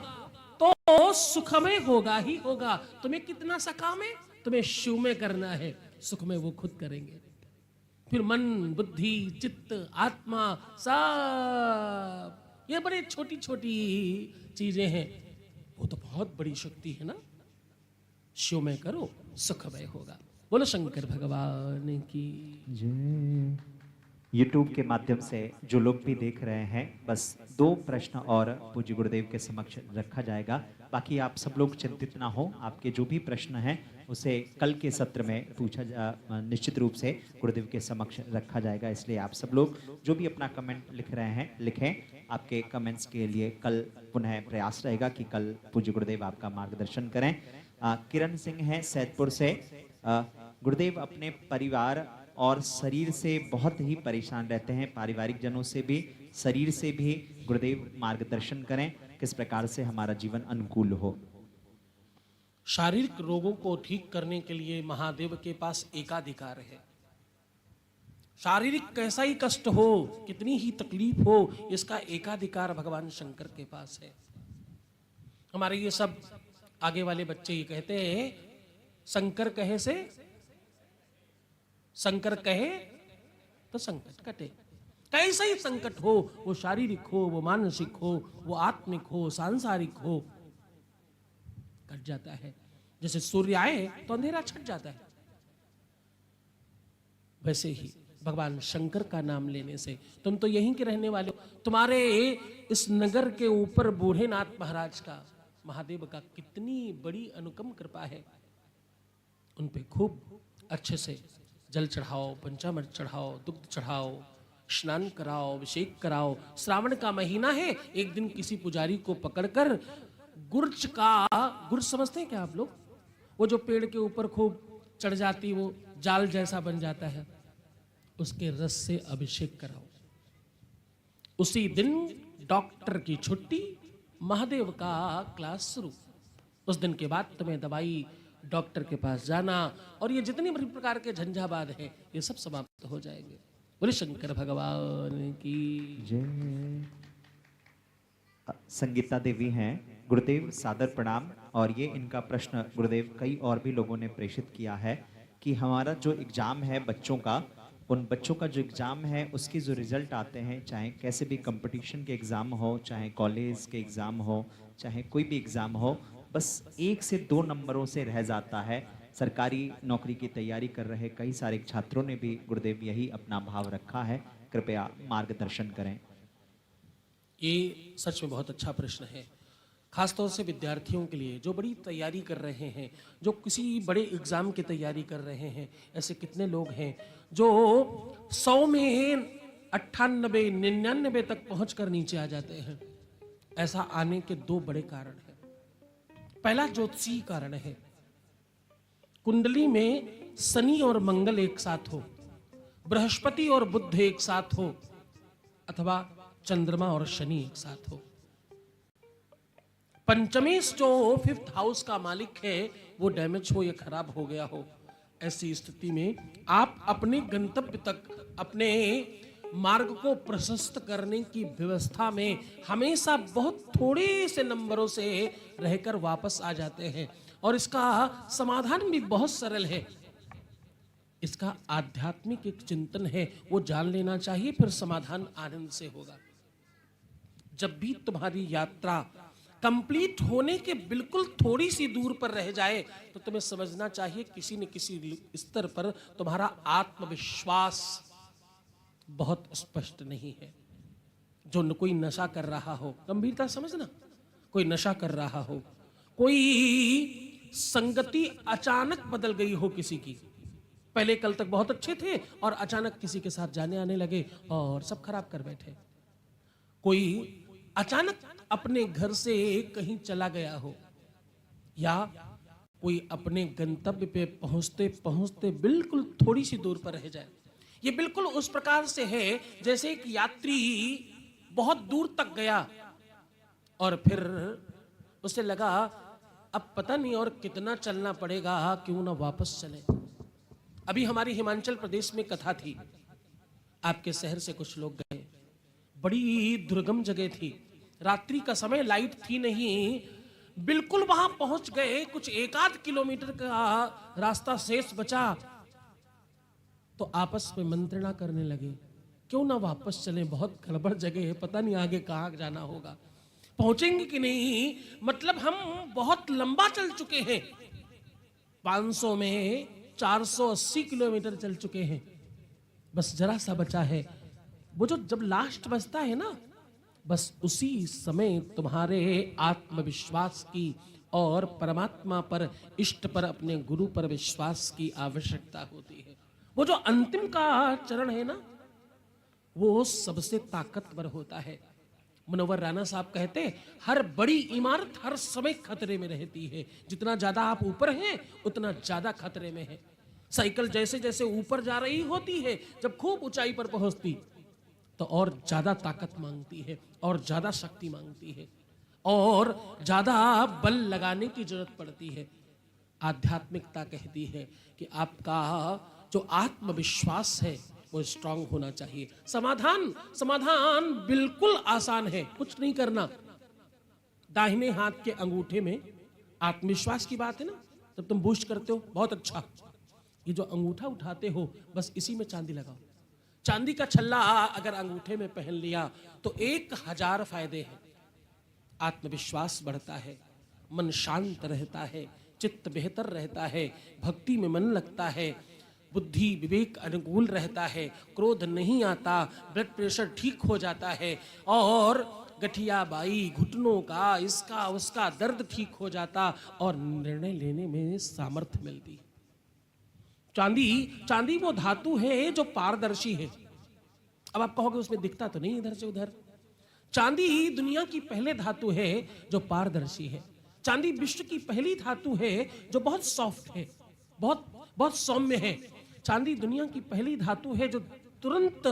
तो सुखमय होगा ही होगा। तुम्हें कितना सा काम है, तुम्हें शिवमय करना है, सुखमय वो खुद करेंगे। फिर मन, बुद्धि, चित्त, आत्मा, सब ये बड़ी छोटी छोटी चीजें हैं, वो तो बहुत बड़ी शक्ति है ना। शिवमय करो, सुखमय होगा। बोलो शंकर भगवान की। जय। यूट्यूब के माध्यम से जो लोग भी देख रहे हैं, बस 2 प्रश्न और पूज्य गुरुदेव के समक्ष रखा जाएगा। बाकी आप सब लोग चिंतित ना हो, आपके जो भी प्रश्न हैं उसे कल के सत्र में निश्चित रूप से गुरुदेव के समक्ष रखा जाएगा। इसलिए आप सब लोग जो भी अपना कमेंट लिख रहे हैं लिखें। आपके कमेंट्स के लिए कल पुनः प्रयास रहेगा कि कल पूज्य गुरुदेव आपका मार्गदर्शन करें। किरण सिंह हैं सैदपुर से। गुरुदेव अपने परिवार और शरीर से बहुत ही परेशान रहते हैं, पारिवारिक जनों से भी, शरीर से भी। गुरुदेव मार्गदर्शन करें, किस प्रकार से हमारा जीवन अनुकूल हो। शारीरिक रोगों को ठीक करने के लिए महादेव के पास एकाधिकार है। शारीरिक कैसा ही कष्ट हो, कितनी ही तकलीफ हो, इसका एकाधिकार भगवान शंकर के पास है। हमारे ये सब आगे वाले बच्चे ये कहते हैं, शंकर कहे से शंकर कहे तो संकट कटे। कैसा ही संकट हो, वो शारीरिक हो, वो मानसिक हो, वो आत्मिक हो, सांसारिक हो, कट जाता है। जैसे सूर्य आए तो अंधेरा छट जाता है, वैसे ही भगवान शंकर का नाम लेने से, तुम तो यहीं के रहने वाले हो, तुम्हारे इस नगर के ऊपर बूढ़ेनाथ महाराज का, महादेव का कितनी बड़ी अनुकंप कृपा है। उन पे खूब अच्छे से जल चढ़ाओ, पंचामृत चढ़ाओ, दुग्ध चढ़ाओ, स्नान कराओ, अभिषेक कराओ। श्रावण का महीना है, एक दिन किसी पुजारी को पकड़कर गुर्ज समझते हैं क्या आप लोग? वो जो पेड़ के ऊपर खूब चढ़ जाती, वो जाल जैसा बन जाता है, उसके रस से अभिषेक कराओ। उसी दिन डॉक्टर की छुट्टी, महादेव का क्लास शुरू। उस दिन के बाद तुम्हें दवाई, डॉक्टर के पास जाना और ये जितनी बड़ी प्रकार के झंझावात हैं, ये सब समाप्त हो जाएंगे। बोले शंकर भगवान की जय। संगीता देवी हैं, गुरुदेव सादर प्रणाम। और ये इनका प्रश्न गुरुदेव कई और भी लोगों ने प्रेषित किया है कि हमारा जो एग्जाम है बच्चों का, उन बच्चों का जो एग्जाम है उसके जो रिजल्ट आते हैं, चाहे कैसे भी कंपटीशन के एग्जाम हो, चाहे कॉलेज के एग्जाम हो, चाहे कोई भी एग्जाम हो, बस 1 से 2 नंबरों से रह जाता है। सरकारी नौकरी की तैयारी कर रहे कई सारे छात्रों ने भी गुरुदेव यही अपना भाव रखा है। कृपया मार्गदर्शन करें। ये सच में बहुत अच्छा प्रश्न है, खासतौर से विद्यार्थियों के लिए जो बड़ी तैयारी कर रहे हैं, जो किसी बड़े एग्जाम की तैयारी कर रहे हैं। ऐसे कितने लोग हैं जो 100 में 98, 99 तक पहुंचकर नीचे आ जाते हैं। ऐसा आने के 2 बड़े कारण हैं। पहला ज्योतिषीय कारण है, कुंडली में शनि और मंगल एक साथ हो, बृहस्पति और बुध एक साथ हो, अथवा चंद्रमा और शनि एक साथ हो। पंचमेश जो 5th हाउस का मालिक है वो डैमेज हो या खराब हो गया हो, ऐसी स्थिति में आप अपने गंतव्य तक, अपने मार्ग को प्रशस्त करने की व्यवस्था में हमेशा बहुत थोड़े से नंबरों से रहकर वापस आ जाते हैं। और इसका समाधान भी बहुत सरल है। इसका आध्यात्मिक एक चिंतन है, वो जान लेना चाहिए, फिर समाधान आनंद से होगा। जब भी तुम्हारी यात्रा कंप्लीट होने के बिल्कुल थोड़ी सी दूर पर रह जाए तो तुम्हें समझना चाहिए किसी न किसी स्तर पर तुम्हारा आत्मविश्वास बहुत स्पष्ट नहीं है। जो कोई नशा कर रहा हो, गंभीरता समझना, कोई नशा कर रहा हो, कोई संगति अचानक बदल गई हो किसी की, पहले कल तक बहुत अच्छे थे और अचानक किसी के साथ जाने आने लगे और सब खराब कर बैठे, कोई अचानक अपने घर से कहीं चला गया हो, या कोई अपने गंतव्य पे पहुंचते पहुंचते बिल्कुल थोड़ी सी दूर पर रह जाए। ये बिल्कुल उस प्रकार से है जैसे एक यात्री बहुत दूर तक गया और फिर उसे लगा अब पता नहीं और कितना चलना पड़ेगा, क्यों ना वापस चले। अभी हमारी हिमाचल प्रदेश में कथा थी, आपके शहर से कुछ लोग गए, बड़ी दुर्गम जगह थी, रात्रि का समय, लाइट थी नहीं, बिल्कुल वहां पहुंच गए, कुछ 1-8 किलोमीटर का रास्ता शेष बचा तो आपस में मंत्रणा करने लगे, क्यों ना वापस चलें, बहुत गड़बड़ जगह है, पता नहीं आगे कहाँ जाना होगा, पहुंचेंगे कि नहीं, मतलब हम बहुत लंबा चल चुके हैं, 500 में 480 किलोमीटर चल चुके हैं, बस जरा सा बचा है। वो जो जब लास्ट बचता है ना, बस उसी समय तुम्हारे आत्मविश्वास की और परमात्मा पर, इष्ट पर, अपने गुरु पर विश्वास की आवश्यकता होती है। वो जो अंतिम का चरण है ना, वो सबसे ताकतवर होता है। मुनव्वर राना साहब कहते, हर बड़ी इमारत हर समय खतरे में रहती है। जितना ज्यादा आप ऊपर हैं उतना ज्यादा खतरे में है। साइकिल जैसे जैसे ऊपर जा रही होती है, जब खूब ऊंचाई पर पहुंचती तो और ज्यादा ताकत मांगती है, और ज्यादा शक्ति मांगती है, और ज्यादा बल लगाने की जरूरत पड़ती है। आध्यात्मिकता कहती है कि आपका जो आत्मविश्वास है वो स्ट्रांग होना चाहिए। समाधान बिल्कुल आसान है, कुछ नहीं करना। दाहिने हाथ के अंगूठे में आत्मविश्वास की बात है ना, जब तुम बूस्ट करते हो, बहुत अच्छा। ये जो अंगूठा उठाते हो, बस इसी में चांदी लगाओ। चांदी का छल्ला अगर अंगूठे में पहन लिया तो 1000 फायदे हैं। आत्मविश्वास बढ़ता है, मन शांत रहता है, चित्त बेहतर रहता है, भक्ति में मन लगता है, बुद्धि विवेक अनुकूल रहता है, क्रोध नहीं आता, ब्लड प्रेशर ठीक हो जाता है, और गठिया बाई, घुटनों का, इसका उसका दर्द ठीक हो जाता, और निर्णय लेने में सामर्थ्य मिलती। चांदी वो धातु है जो पारदर्शी है। अब आप कहोगे उसमें दिखता तो नहीं इधर से उधर। चांदी दुनिया की पहले धातु है जो पारदर्शी है। चांदी विश्व की पहली धातु है जो बहुत सॉफ्ट है, बहुत बहुत सौम्य है। चांदी दुनिया की पहली धातु है जो तुरंत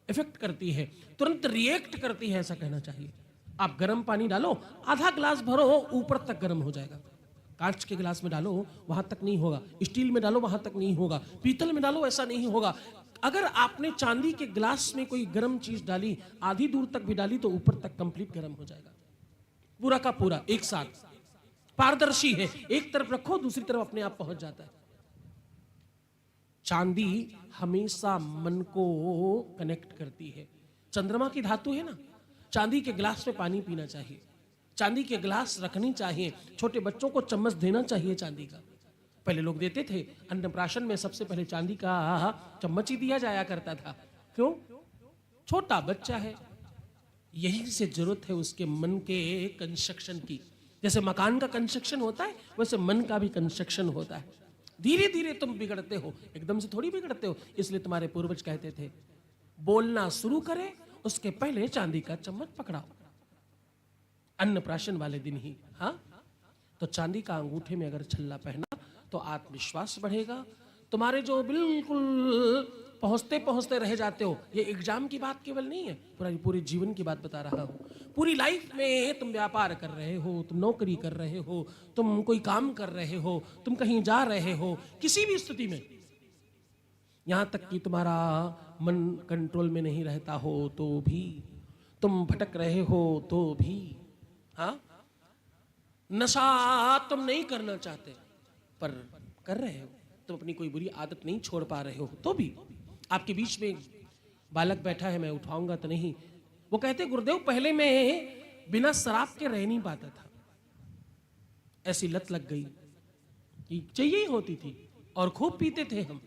इफेक्ट करती है, तुरंत रिएक्ट करती है, ऐसा कहना चाहिए। आप गर्म पानी डालो, आधा ग्लास भरो, ऊपर तक गर्म हो जाएगा। कांच के गिलास में डालो, वहां तक नहीं होगा। स्टील में डालो, वहां तक नहीं होगा। पीतल में डालो, ऐसा नहीं होगा। अगर आपने चांदी के गिलास में कोई गर्म चीज डाली, आधी दूर तक भी डाली, तो ऊपर तक कंप्लीट गर्म हो जाएगा, पूरा का पूरा एक साथ। पारदर्शी है, एक तरफ रखो, दूसरी तरफ अपने आप पहुंच जाता है। चांदी हमेशा मन को कनेक्ट करती है। चंद्रमा की धातु है ना, चांदी के गिलास में पानी पीना चाहिए, चांदी के गिलास रखनी चाहिए, छोटे बच्चों को चम्मच देना चाहिए चांदी का। पहले लोग देते थे, अन्नप्राशन में सबसे पहले चांदी का चम्मच ही दिया जाया करता था। क्यों? छोटा बच्चा है, यही से जरूरत है उसके मन के कंस्ट्रक्शन की। जैसे मकान का कंस्ट्रक्शन होता है, वैसे मन का भी कंस्ट्रक्शन होता है। धीरे धीरे तुम बिगड़ते हो, एकदम से थोड़ी बिगड़ते हो। इसलिए तुम्हारे पूर्वज कहते थे, बोलना शुरू करे उसके पहले चांदी का चम्मच पकड़ाओ, अन्नप्राशन वाले दिन ही। हाँ, तो चांदी का अंगूठे में अगर छल्ला पहना तो आत्मविश्वास बढ़ेगा। तुम्हारे जो बिल्कुल पहुंचते पहुंचते रह जाते हो, ये एग्जाम की बात केवल नहीं है, पूरे जीवन की बात बता रहा हूं। पूरी लाइफ में तुम व्यापार कर रहे हो, तुम नौकरी कर रहे हो, तुम कोई काम कर रहे हो, तुम कहीं जा रहे हो, किसी भी स्थिति में, यहां तक कि तुम्हारा मन कंट्रोल में नहीं रहता हो तो भी, तुम भटक रहे हो तो भी, हाँ, नशा तुम नहीं करना चाहते पर कर रहे हो, तुम अपनी कोई बुरी आदत नहीं छोड़ पा रहे हो तो भी, आपके बीच में बालक बैठा है, मैं उठाऊंगा तो नहीं, वो कहते गुरुदेव पहले मैं बिना शराब के रह नहीं पाता था, ऐसी लत लग गई कि चाहिए ही होती थी, और खूब पीते थे हम।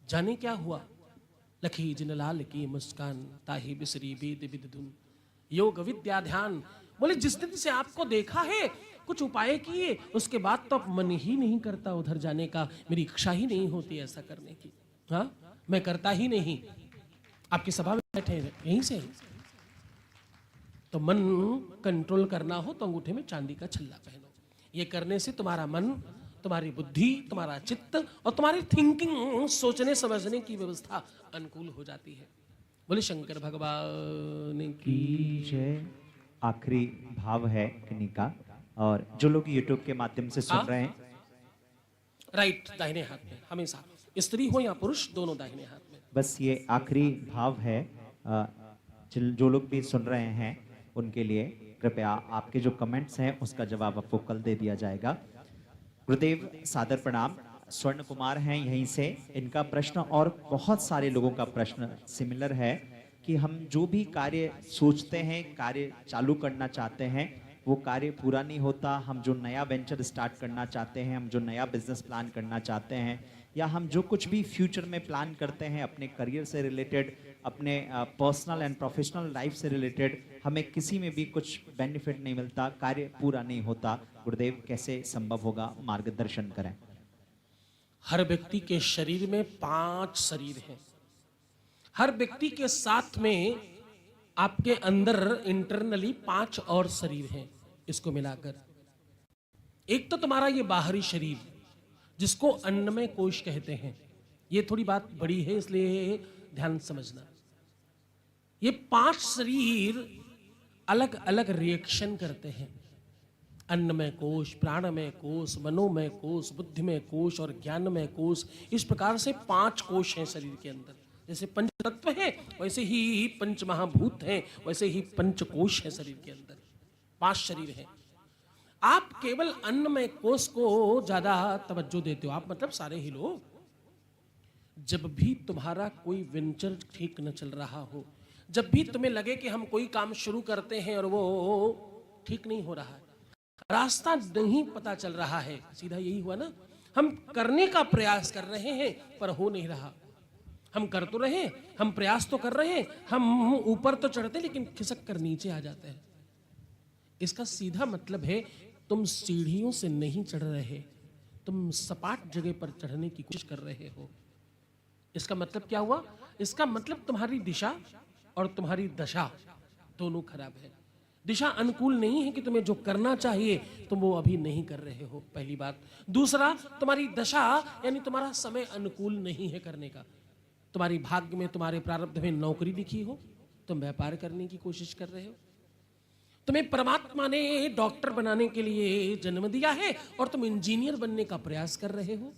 जाने क्या हुआ, लखी जिनलाल की मुस्कान, ताही बिसरी बेद बिद धुन, योग विद्या ध्यान। बोले जिस दिन से आपको देखा है, कुछ उपाय किए, उसके बाद तो अब मन ही नहीं करता उधर जाने का, मेरी इच्छा ही नहीं होती ऐसा करने की। हाँ, मैं करता ही नहीं। आपकी सभा में बैठे यहीं से, तो मन कंट्रोल करना हो तो अंगूठे में चांदी का छल्ला पहनो। ये करने से तुम्हारा मन, तुम्हारी बुद्धि, तुम्हारा चित्त और तुम्हारी थिंकिंग, सोचने समझने की व्यवस्था अनुकूल हो जाती है। बोले शंकर भगवान की जय। आखिरी भाव है किन्हीं का, और जो लोग YouTube के माध्यम से सुन रहे हैं, राइट, दाहिने हाथ में हमेशा, स्त्री हो या पुरुष, दोनों दाहिने हाथ में। बस ये आखिरी भाव है। जो लोग भी सुन रहे हैं उनके लिए कृपया आपके जो कमेंट्स हैं उसका जवाब आपको कल दे दिया जाएगा। गुरुदेव सादर प्रणाम। स्वर्ण कुमार हैं यहीं से, इनका प्रश्न और बहुत सारे लोगों का प्रश्न सिमिलर है कि हम जो भी कार्य सोचते हैं, कार्य चालू करना चाहते हैं, वो कार्य पूरा नहीं होता। हम जो नया वेंचर स्टार्ट करना चाहते हैं, हम जो नया बिजनेस प्लान करना चाहते हैं, या हम जो कुछ भी फ्यूचर में प्लान करते हैं अपने करियर से रिलेटेड, अपने पर्सनल एंड प्रोफेशनल लाइफ से रिलेटेड, हमें किसी में भी कुछ बेनिफिट नहीं मिलता, कार्य पूरा नहीं होता। गुरुदेव कैसे संभव होगा, मार्गदर्शन करें। हर व्यक्ति के शरीर में 5 शरीर हैं। हर व्यक्ति के साथ में आपके अंदर इंटरनली 5 और शरीर हैं। इसको मिलाकर एक तो तुम्हारा ये बाहरी शरीर जिसको अन्नमय कोश कहते हैं। ये थोड़ी बात बड़ी है इसलिए ध्यान समझना। ये 5 शरीर अलग अलग रिएक्शन करते हैं। अन्नमय कोश, प्राणमय कोश, मनोमय कोश, बुद्धिमय कोश और ज्ञानमय कोश। इस प्रकार से 5 कोश हैं शरीर के अंदर। जैसे पंच तत्व है वैसे ही 5 महाभूत हैं, वैसे ही 5 कोश है शरीर के अंदर। 5 शरीर हैं। आप केवल अन्नमय कोश को ज्यादा तवज्जो देते हो। आप मतलब सारे ही लोग। जब भी तुम्हारा कोई वेंचर ठीक न चल रहा हो, जब भी तुम्हें लगे कि हम कोई काम शुरू करते हैं और वो ठीक नहीं हो रहा है, रास्ता नहीं पता चल रहा है, सीधा यही हुआ ना। हम करने का प्रयास कर रहे हैं पर हो नहीं रहा। हम कर तो रहे, हम प्रयास तो कर रहे हैं, हम ऊपर तो चढ़ते लेकिन खिसक कर नीचे आ जाते हैं। इसका सीधा मतलब है तुम सीढ़ियों से नहीं चढ़ रहे, तुम सपाट जगह पर चढ़ने की कोशिश कर रहे हो। इसका मतलब क्या हुआ? इसका मतलब तुम्हारी दिशा और तुम्हारी दशा दोनों खराब है। दिशा अनुकूल नहीं है कि तुम्हें जो करना चाहिए तुम वो अभी नहीं कर रहे हो, पहली बात। दूसरा, तुम्हारी दशा यानी तुम्हारा समय अनुकूल नहीं है करने का। तुम्हारी भाग्य में, तुम्हारे प्रारब्ध में नौकरी लिखी हो, तुम व्यापार करने की कोशिश कर रहे हो। तुम्हें परमात्मा ने डॉक्टर बनाने के लिए जन्म दिया है और तुम इंजीनियर बनने का प्रयास कर रहे हो।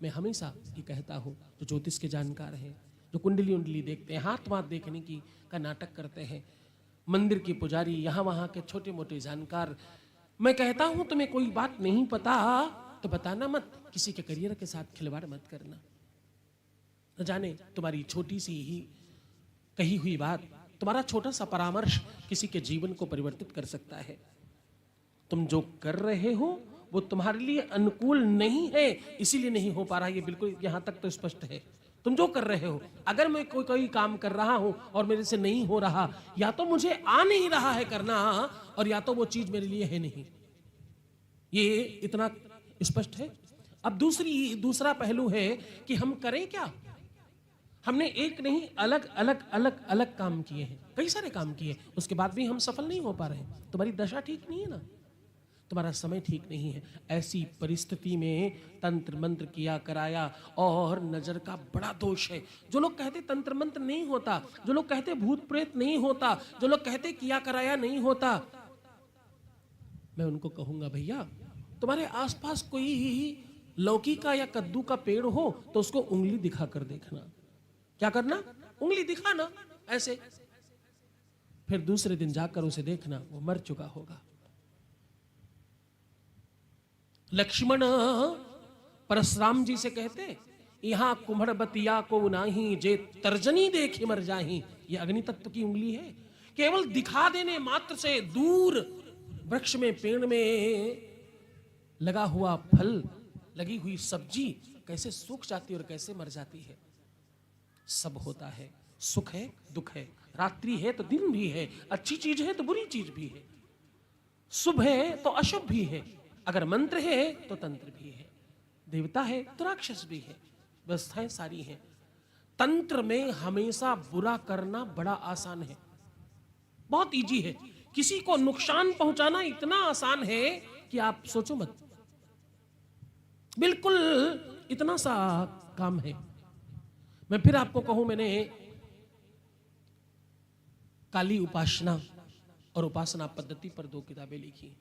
मैं हमेशा ये कहता हूं, जो ज्योतिष के जानकार हैं, जो कुंडली उंडली देखते हैं, हाथ वाथ देखने की का नाटक करते हैं, मंदिर के पुजारी, यहाँ वहाँ के छोटे मोटे जानकार, मैं कहता हूं तुम्हें कोई बात नहीं पता तो बताना मत। किसी के करियर के साथ खिलवाड़ मत करना। न जाने तुम्हारी छोटी सी ही कही हुई बात, तुम्हारा छोटा सा परामर्श किसी के जीवन को परिवर्तित कर सकता है। तुम जो कर रहे हो वो तुम्हारे लिए अनुकूल नहीं है, इसीलिए नहीं हो पा रहा। ये बिल्कुल यहां तक तो स्पष्ट है। तुम जो कर रहे हो, अगर मैं कोई काम कर रहा हूं और मेरे से नहीं हो रहा, या तो मुझे आ नहीं रहा है करना और या तो वो चीज मेरे लिए है नहीं। ये इतना स्पष्ट है। अब दूसरा पहलू है कि हम करें क्या। हमने एक नहीं अलग अलग अलग अलग काम किए हैं, कई सारे काम किए, उसके बाद भी हम सफल नहीं हो पा रहे हैं। तुम्हारी दशा ठीक नहीं है ना, तुम्हारा समय ठीक नहीं है। ऐसी परिस्थिति में तंत्र मंत्र किया कराया और नजर का बड़ा दोष है। जो लोग कहते तंत्र मंत्र नहीं होता, जो लोग कहते भूत प्रेत नहीं होता, जो लोग कहते किया कराया नहीं होता, मैं उनको कहूंगा भैया तुम्हारे आसपास कोई लौकी का या कद्दू का पेड़ हो तो उसको उंगली दिखा कर देखना। क्या करना? उंगली दिखाना ऐसे। फिर दूसरे दिन जाकर उसे देखना वो मर चुका होगा। लक्ष्मण परशुराम जी से कहते, यहां कुम्हड़ बतिया को नाही जे तर्जनी देखे मर जाही। ये अग्नि तत्व की उंगली है। केवल दिखा देने मात्र से दूर वृक्ष में, पेड़ में लगा हुआ फल, लगी हुई सब्जी कैसे सूख जाती है और कैसे मर जाती है। सब होता है, सुख है, दुख है, रात्रि है तो दिन भी है, अच्छी चीज है तो बुरी चीज भी है, शुभ है तो अशुभ भी है, अगर मंत्र है तो तंत्र भी है, देवता है तो राक्षस भी है, व्यवस्थाएं सारी हैं। तंत्र में हमेशा बुरा करना बड़ा आसान है, बहुत इजी है। किसी को नुकसान पहुंचाना इतना आसान है कि आप सोचो मत, बिल्कुल इतना सा काम है। मैं फिर आपको कहूं, मैंने काली उपासना और उपासना पद्धति पर 2 किताबें लिखी,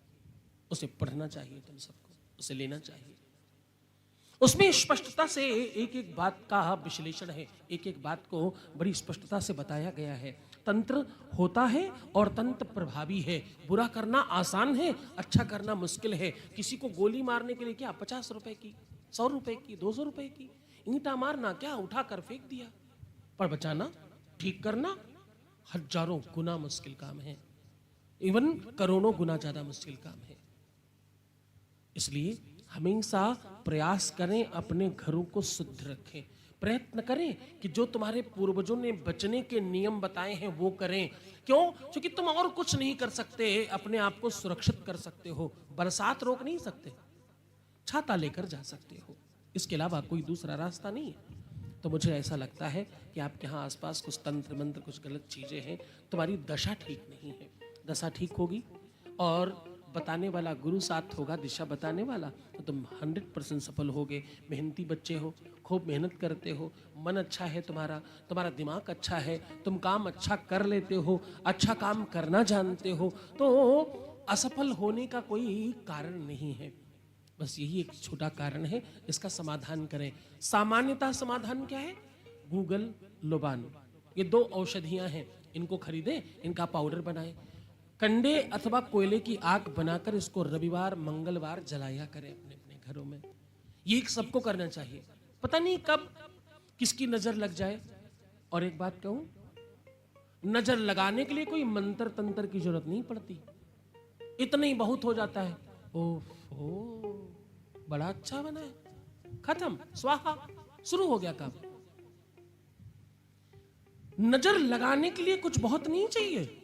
उसे पढ़ना चाहिए तुम सबको, उसे लेना चाहिए। उसमें स्पष्टता से एक एक बात का विश्लेषण है, एक एक बात को बड़ी स्पष्टता से बताया गया है। तंत्र होता है और तंत्र प्रभावी है। बुरा करना आसान है, अच्छा करना मुश्किल है। किसी को गोली मारने के लिए क्या 50 रुपए की, 100 रुपए की, 200 रुपए की, ईंटा मारना क्या उठा कर फेंक दिया, पर बचाना, ठीक करना हजारों गुना मुश्किल काम है। इवन करोड़ों गुना ज्यादा मुश्किल काम है। इसलिए हमेशा प्रयास करें, अपने घरों को शुद्ध रखें, प्रयत्न करें कि जो तुम्हारे पूर्वजों ने बचने के नियम बताए हैं वो करें। क्यों? क्योंकि तुम और कुछ नहीं कर सकते, अपने आप को सुरक्षित कर सकते हो। बरसात रोक नहीं सकते, छाता लेकर जा सकते हो, इसके अलावा कोई दूसरा रास्ता नहीं है। तो मुझे ऐसा लगता है कि आपके यहाँ आसपास कुछ तंत्र मंत्र, कुछ गलत चीजें हैं, तुम्हारी दशा ठीक नहीं है। दशा ठीक होगी और बताने वाला गुरु साथ होगा, दिशा बताने वाला, तो तुम 100% सफल होगे। मेहनती बच्चे हो, खूब मेहनत करते हो, मन अच्छा है तुम्हारा, तुम्हारा दिमाग अच्छा है, तुम काम अच्छा कर लेते हो, अच्छा काम करना जानते हो, तो असफल होने का कोई कारण नहीं है। बस यही एक छोटा कारण है, इसका समाधान करें। सामान्यतः समाधान क्या है? गूगल, लोबान, ये 2 औषधियां हैं, इनको खरीदें, इनका पाउडर बनाएं, कंडे अथवा कोयले की आग बनाकर इसको रविवार मंगलवार जलाया करें अपने अपने घरों में। ये एक सबको करना चाहिए, पता नहीं कब किसकी नजर लग जाए। और एक बात कहूं, नजर लगाने के लिए कोई मंत्र तंत्र की जरूरत नहीं पड़ती, इतना ही बहुत हो जाता है। ओहो, बड़ा अच्छा बना है, खत्म, स्वाहा, शुरू हो गया काम। नजर लगाने के लिए कुछ बहुत नहीं चाहिए,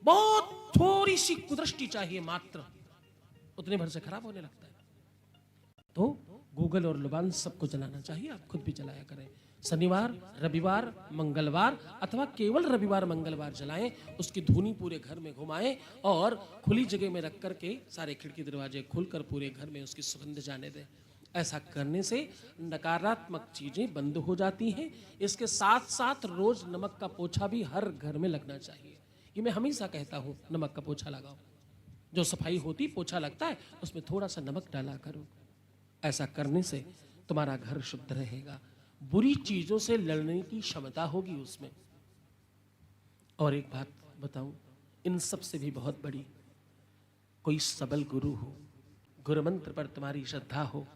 बहुत थोड़ी सी कुदृष्टि चाहिए मात्र, उतने भर से खराब होने लगता है। तो गूगल और लुबान सबको जलाना चाहिए, आप खुद भी जलाया करें। शनिवार, रविवार, मंगलवार अथवा केवल रविवार मंगलवार जलाएं, उसकी धुनी पूरे घर में घुमाएं और खुली जगह में रख करके सारे खिड़की दरवाजे खोलकर पूरे घर में उसकी सुगंध जाने दें। ऐसा करने से नकारात्मक चीजें बंद हो जाती हैं। इसके साथ साथ रोज नमक का पोछा भी हर घर में लगना चाहिए। ये मैं हमेशा कहता हूँ, नमक का पोछा लगाओ, जो सफाई होती पोछा लगता है उसमें थोड़ा सा नमक डाला करो। ऐसा करने से तुम्हारा घर शुद्ध रहेगा, बुरी चीजों से लड़ने की क्षमता होगी उसमें। और एक बात बताऊं, इन सब से भी बहुत बड़ी, कोई सबल गुरु हो, गुरु मंत्र पर तुम्हारी श्रद्धा हो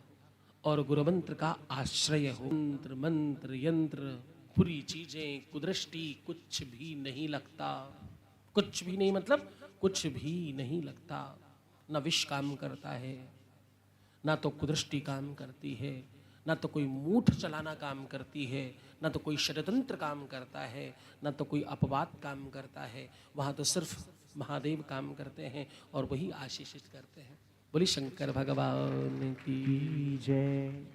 और गुरु मंत्र का आश्रय हो। मंत्र, मंत्र, यंत्र, बुरी चीजें, कुदृष्टि, कुछ भी नहीं लगता। कुछ भी नहीं मतलब कुछ भी नहीं लगता। ना विष काम करता है, ना तो कुदृष्टि काम करती है, ना तो कोई मूठ चलाना काम करती है, ना तो कोई षड्यंत्र काम करता है, ना तो कोई अपवाद काम करता है। वहाँ तो सिर्फ महादेव काम करते हैं और वही आशीषित करते हैं। बोली शंकर भगवान की जय।